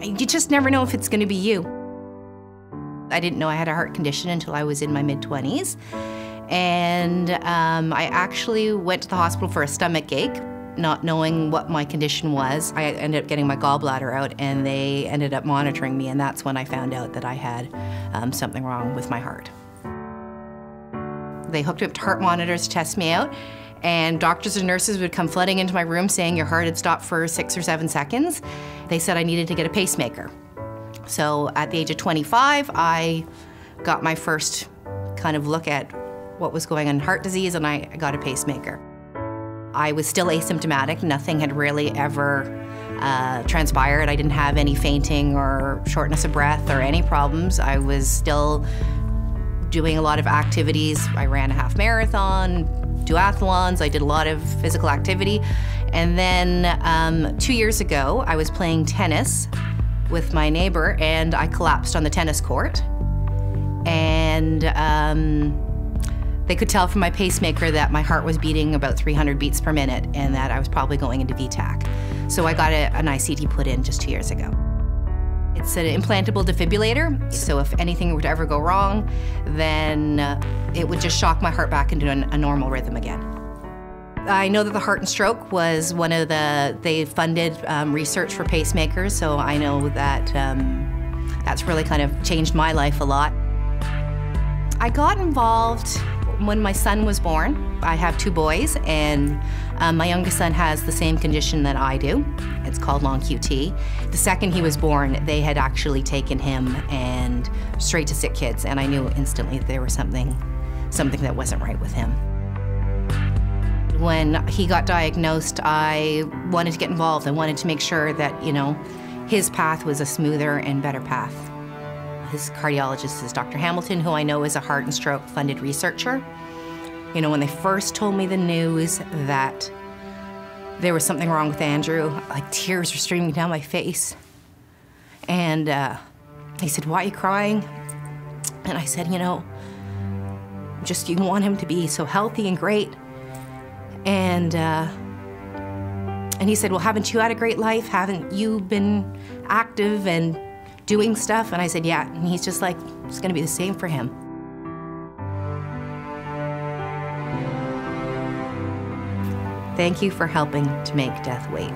You just never know if it's going to be you. I didn't know I had a heart condition until I was in my mid-20s. And I actually went to the hospital for a stomach ache, not knowing what my condition was. I ended up getting my gallbladder out, and they ended up monitoring me, and that's when I found out that I had something wrong with my heart. They hooked me up to heart monitors to test me out, and doctors and nurses would come flooding into my room saying your heart had stopped for 6 or 7 seconds. They said I needed to get a pacemaker. So at the age of 25, I got my first kind of look at what was going on in heart disease, and I got a pacemaker. I was still asymptomatic. Nothing had really ever transpired. I didn't have any fainting or shortness of breath or any problems. I was still doing a lot of activities. I ran a half marathon, duathlons, I did a lot of physical activity. And then 2 years ago, I was playing tennis with my neighbor, and I collapsed on the tennis court. And they could tell from my pacemaker that my heart was beating about 300 beats per minute and that I was probably going into VTAC. So I got an ICD put in just 2 years ago. It's an implantable defibrillator, so if anything were to ever go wrong, then it would just shock my heart back into a normal rhythm again. I know that the Heart and Stroke was one of they funded research for pacemakers, so I know that that's really kind of changed my life a lot. I got involved when my son was born. I have 2 boys, and my youngest son has the same condition that I do. It's called long QT. The second he was born, they had actually taken him and straight to sick kids, and I knew instantly that there was something that wasn't right with him. When he got diagnosed, I wanted to get involved. I wanted to make sure that, you know, his path was a smoother and better path. His cardiologist is Dr. Hamilton, who I know is a heart and stroke funded researcher. You know, when they first told me the news that there was something wrong with Andrew, like tears were streaming down my face. And he said, "Why are you crying?" And I said, "You know, just you want him to be so healthy and great." And he said, "Well, haven't you had a great life? Haven't you been active and doing stuff?" And I said, "Yeah." And he's just like, "It's gonna be the same for him." Thank you for helping to make death wait.